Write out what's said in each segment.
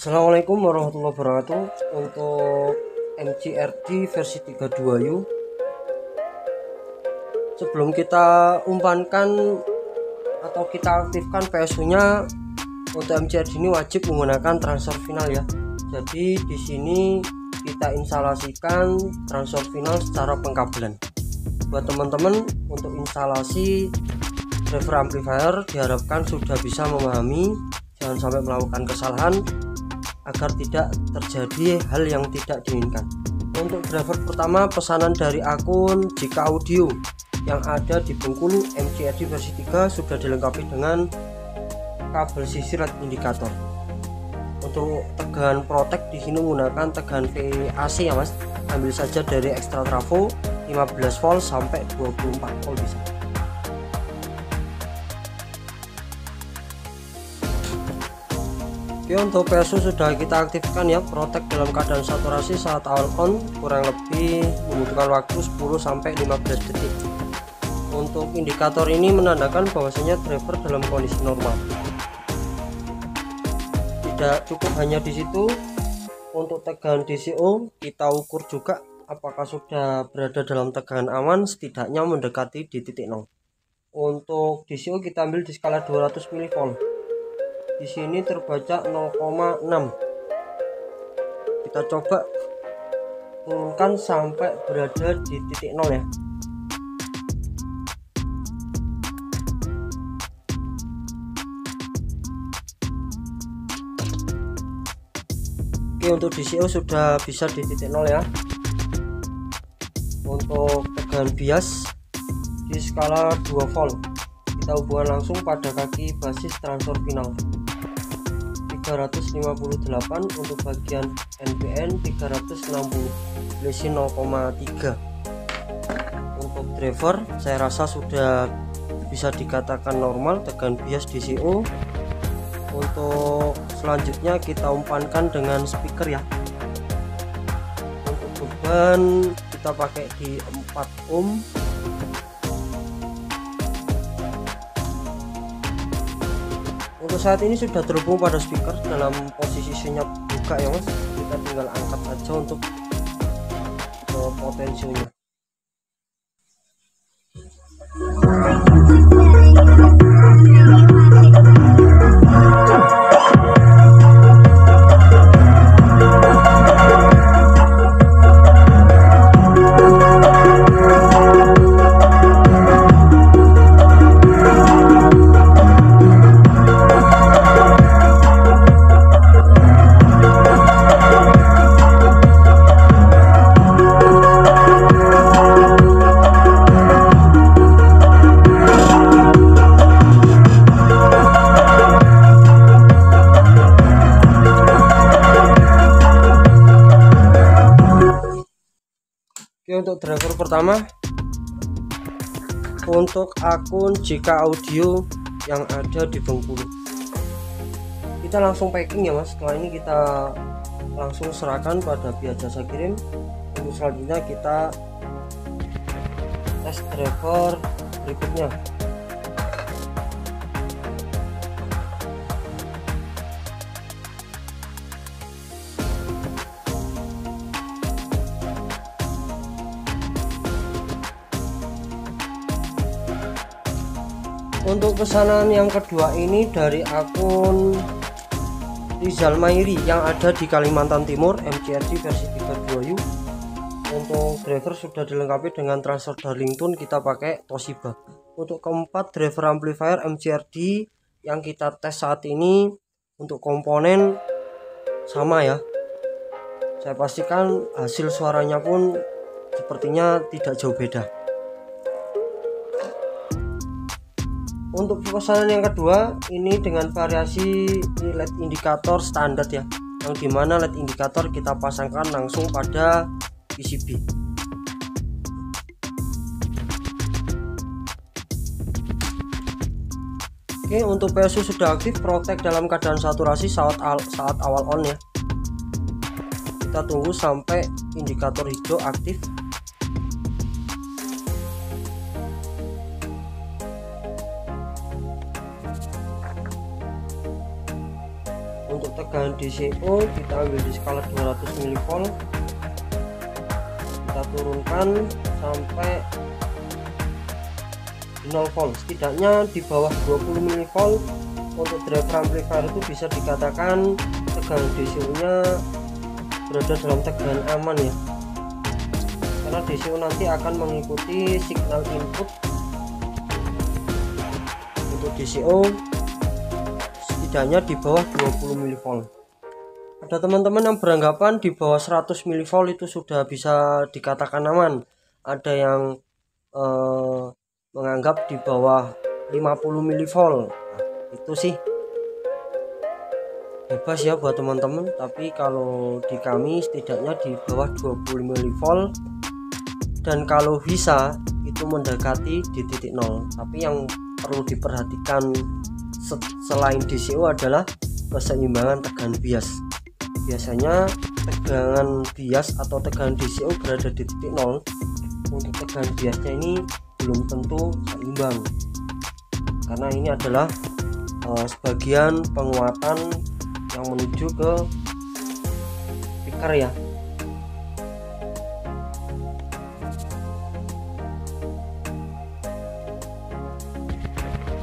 Assalamualaikum warahmatullahi wabarakatuh. Untuk MCRD versi 32U, sebelum kita umpankan atau kita aktifkan PSU nya, untuk MCRD ini wajib menggunakan transfer final ya. Jadi di sini kita instalasikan transfer final secara pengkabelan. Buat teman-teman, untuk instalasi driver amplifier diharapkan sudah bisa memahami, jangan sampai melakukan kesalahan agar tidak terjadi hal yang tidak diinginkan. Untuk driver pertama, pesanan dari akun Jika Audio yang ada di Bengkulu, MCRD versi 3 sudah dilengkapi dengan kabel sisi LED indikator. Untuk tegangan protek di sini menggunakan tegangan VAC ya Mas. Ambil saja dari ekstra trafo 15 volt sampai 24 volt bisa. Oke, untuk PSU sudah kita aktifkan ya. Protek dalam keadaan saturasi saat awal on kurang lebih membutuhkan waktu 10 sampai 15 detik. Untuk indikator ini menandakan bahwasanya driver dalam kondisi normal. Tidak cukup hanya di situ, untuk tegangan DCO kita ukur juga apakah sudah berada dalam tegangan aman, setidaknya mendekati di titik 0. Untuk DCO kita ambil di skala 200 mV. Di sini terbaca 0,6. Kita coba turunkan sampai berada di titik 0 ya. Oke, untuk DCO sudah bisa di titik 0 ya. Untuk tegangan bias di skala 2 volt, kita hubungkan langsung pada kaki basis transfer final 358. Untuk bagian NPN 360, selisih 0,3. Untuk driver saya rasa sudah bisa dikatakan normal tegangan bias DCO. Untuk selanjutnya kita umpankan dengan speaker ya. Untuk beban kita pakai di 4 ohm. Untuk saat ini sudah terhubung pada speaker dalam posisi senyap buka ya Mas. Kita tinggal angkat saja untuk potensinya. Untuk driver pertama, untuk akun Jika Audio yang ada di Bengkulu, kita langsung packing ya Mas. Setelah ini kita langsung serahkan pada pihak jasa kirim. Untuk selanjutnya kita tes driver berikutnya. Untuk pesanan yang kedua ini dari akun Rizal Mairi yang ada di Kalimantan Timur, MCRD versi 32U. Untuk driver sudah dilengkapi dengan transfer Darlington, kita pakai Toshiba. Untuk keempat, driver amplifier MCRD yang kita tes saat ini, untuk komponen sama ya. Saya pastikan hasil suaranya pun sepertinya tidak jauh beda. Untuk pesanan yang kedua ini dengan variasi LED indikator standar ya, yang dimana LED indikator kita pasangkan langsung pada PCB. Oke, untuk PSU sudah aktif, protek dalam keadaan saturasi saat awal on ya. Kita tunggu sampai indikator hijau aktif. Untuk tegangan DCO kita ambil di skala 200 mV, kita turunkan sampai 0 volt, setidaknya di bawah 20 mV. Untuk driver amplifier itu bisa dikatakan tegangan DCO nya berada dalam tegangan aman ya, karena DCO nanti akan mengikuti signal input. Untuk DCO setidaknya di bawah 20 mV. Ada teman-teman yang beranggapan di bawah 100 mV itu sudah bisa dikatakan aman, ada yang menganggap di bawah 50 mV. Nah, itu sih bebas ya buat teman-teman, tapi kalau di kami setidaknya di bawah 20 mV, dan kalau bisa itu mendekati di titik nol. Tapi yang perlu diperhatikan selain DCO adalah keseimbangan tegangan bias. Biasanya tegangan bias atau tegangan DCO berada di titik nol. Untuk tegangan biasnya ini belum tentu seimbang, karena ini adalah sebagian penguatan yang menuju ke speaker ya.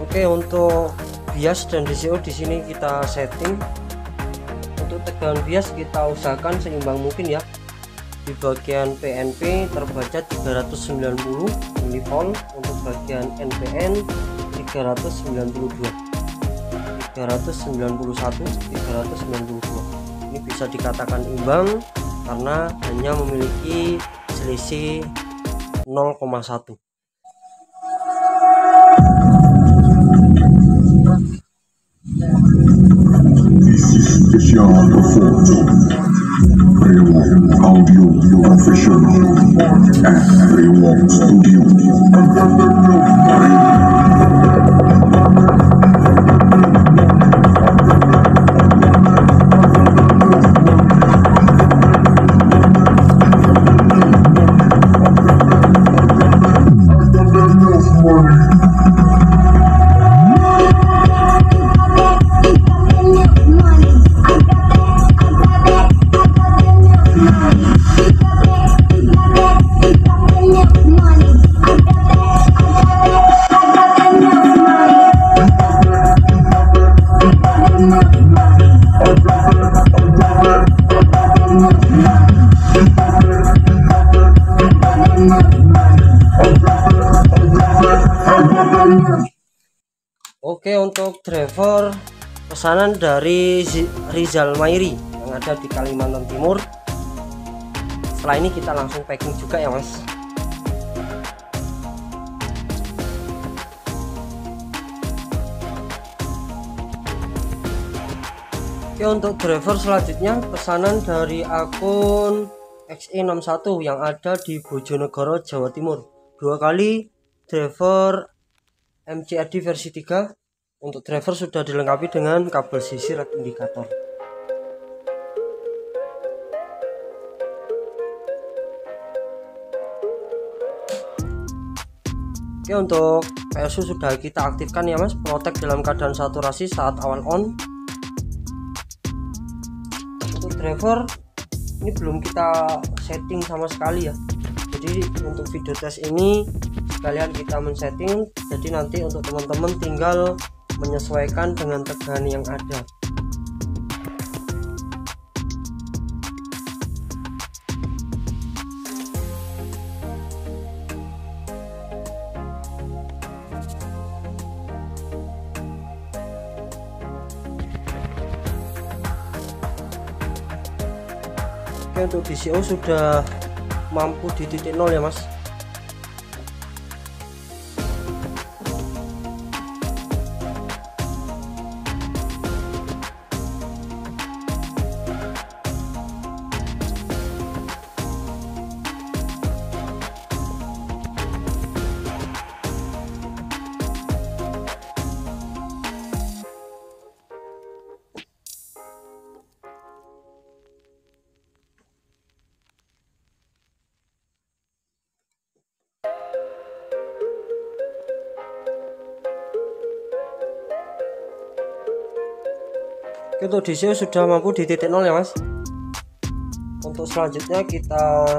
Oke, untuk bias dan DCO di sini kita setting. Untuk tegangan bias kita usahakan seimbang mungkin ya. Di bagian PNP terbaca 390 mV, untuk bagian NPN 392, 391, 392. Ini bisa dikatakan imbang karena hanya memiliki selisih 0,1. Audio Professional at Rewalk Studio. Oke, untuk driver pesanan dari Rizal Mairi yang ada di Kalimantan Timur. Setelah ini kita langsung packing juga ya mas. Oke, untuk driver selanjutnya pesanan dari akun XE61 yang ada di Bojonegoro, Jawa Timur. 2 kali driver MCRD versi 3. Untuk driver sudah dilengkapi dengan kabel sisir indikator. Oke, untuk PSU sudah kita aktifkan ya mas, protect dalam keadaan saturasi saat awal on. Untuk driver ini belum kita setting sama sekali ya, jadi untuk video tes ini sekalian kita men-setting, jadi nanti untuk teman-teman tinggal menyesuaikan dengan tegangan yang ada. Oke, untuk DCO sudah mampu di titik nol ya mas. Oke, untuk DCO sudah mampu di titik 0 ya Mas. Untuk selanjutnya kita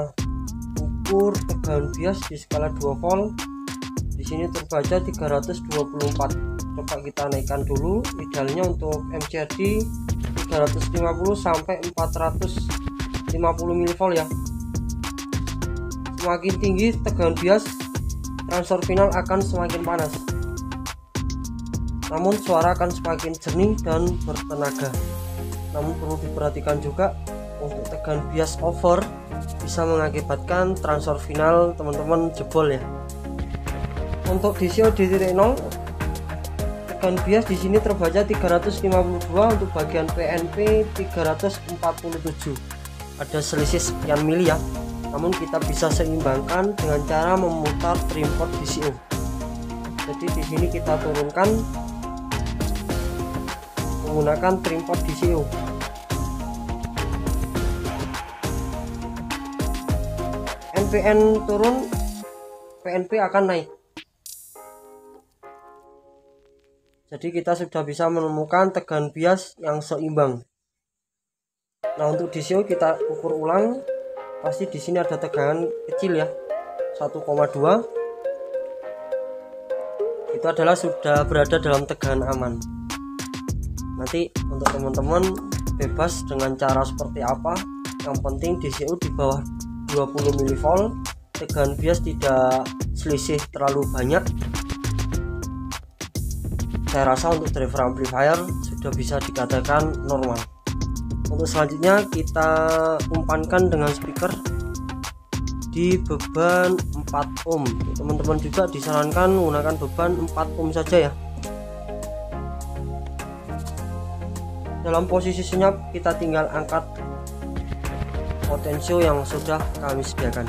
ukur tegangan bias di skala 2 volt. Di sini terbaca 324. Coba kita naikkan dulu, idealnya untuk MCRD 350 sampai 450 mV ya. Semakin tinggi tegangan bias, transfer final akan semakin panas, namun suara akan semakin jernih dan bertenaga. Namun perlu diperhatikan juga, untuk tegangan bias over bisa mengakibatkan transfer final teman-teman jebol ya. Untuk DCO di titik 0, tegangan bias di sini terbaca 352, untuk bagian PNP 347. Ada selisih sekian mili ya. Namun kita bisa seimbangkan dengan cara memutar trimpot DCO. Jadi di sini kita turunkan menggunakan trimpot DCO. NPN turun, PNP akan naik. Jadi kita sudah bisa menemukan tegangan bias yang seimbang. Nah, untuk DCO kita ukur ulang. Pasti di sini ada tegangan kecil ya, 1,2. Itu adalah sudah berada dalam tegangan aman. Nanti untuk teman-teman bebas dengan cara seperti apa, yang penting DCO di bawah 20 mV, tegangan bias tidak selisih terlalu banyak. Saya rasa untuk driver amplifier sudah bisa dikatakan normal. Untuk selanjutnya kita umpankan dengan speaker di beban 4 ohm. Teman-teman juga disarankan menggunakan beban 4 ohm saja ya. Dalam posisi senyap kita tinggal angkat potensio yang sudah kami sediakan.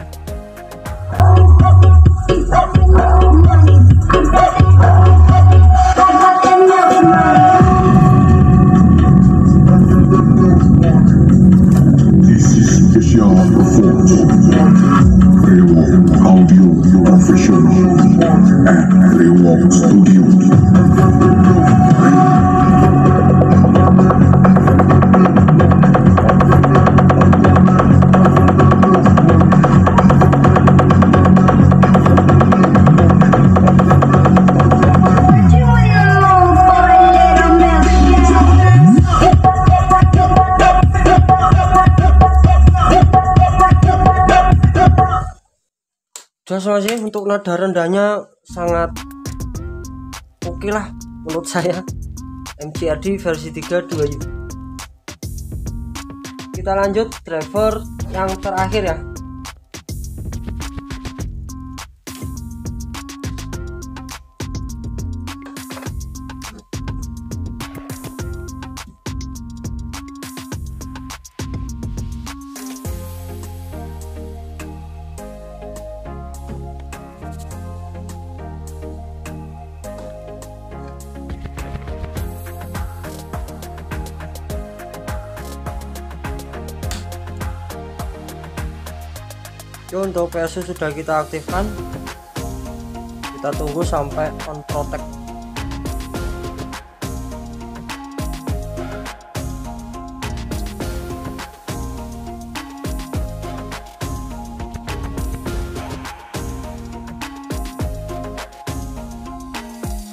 This is special performance. Rewalk Audio Professional at Rewalk Studio. Sudah selesai. Untuk nada rendahnya sangat oke lah menurut saya. MCRD versi 32U. Kita lanjut driver yang terakhir ya. Untuk PSU sudah kita aktifkan, kita tunggu sampai on protect.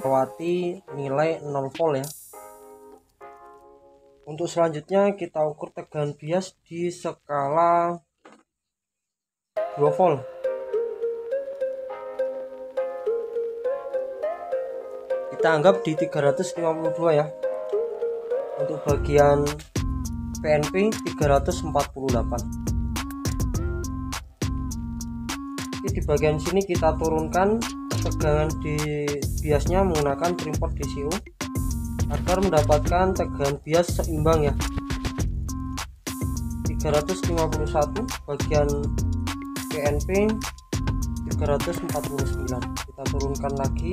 Lewati nilai 0 volt ya. Untuk selanjutnya kita ukur tegangan bias di skala 2 volt. Kita anggap di 352 ya. Untuk bagian PNP 348. Di bagian sini kita turunkan tegangan di biasnya menggunakan trimpot DCO agar mendapatkan tegangan bias seimbang ya. 351 bagian PNP 349. Kita turunkan lagi.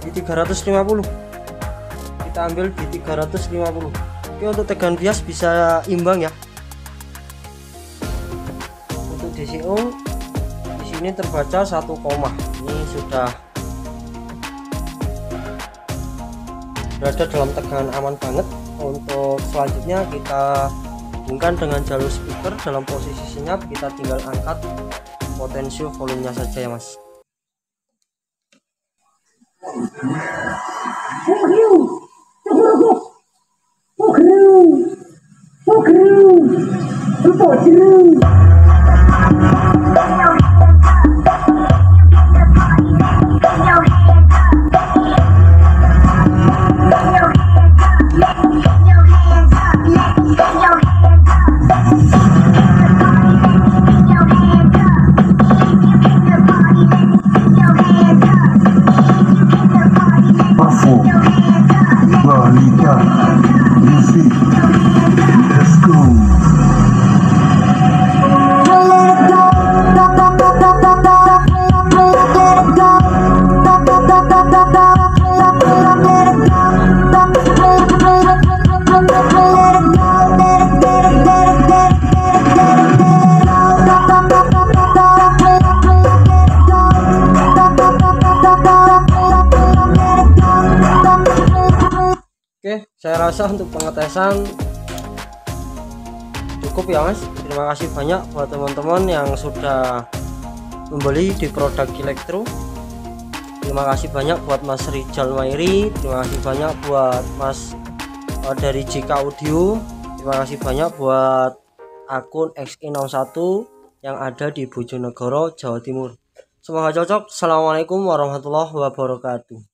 Di 350. Kita ambil di 350. Oke, untuk tegangan bias bisa imbang ya. DCO di sini terbaca 1 koma. Ini sudah berada dalam tegangan aman banget. Untuk selanjutnya kita hubungkan dengan jalur speaker. Dalam posisi senyap kita tinggal angkat potensio volumenya saja ya mas. Let's go. Oke, saya rasa untuk pengetesan cukup ya mas. Terima kasih banyak buat teman-teman yang sudah membeli di produk Elektro. Terima kasih banyak buat Mas Rijal Mairi. Terima kasih banyak buat Mas dari JK Audio. Terima kasih banyak buat akun XI61 yang ada di Bojonegoro, Jawa Timur. Semoga cocok. Assalamualaikum warahmatullahi wabarakatuh.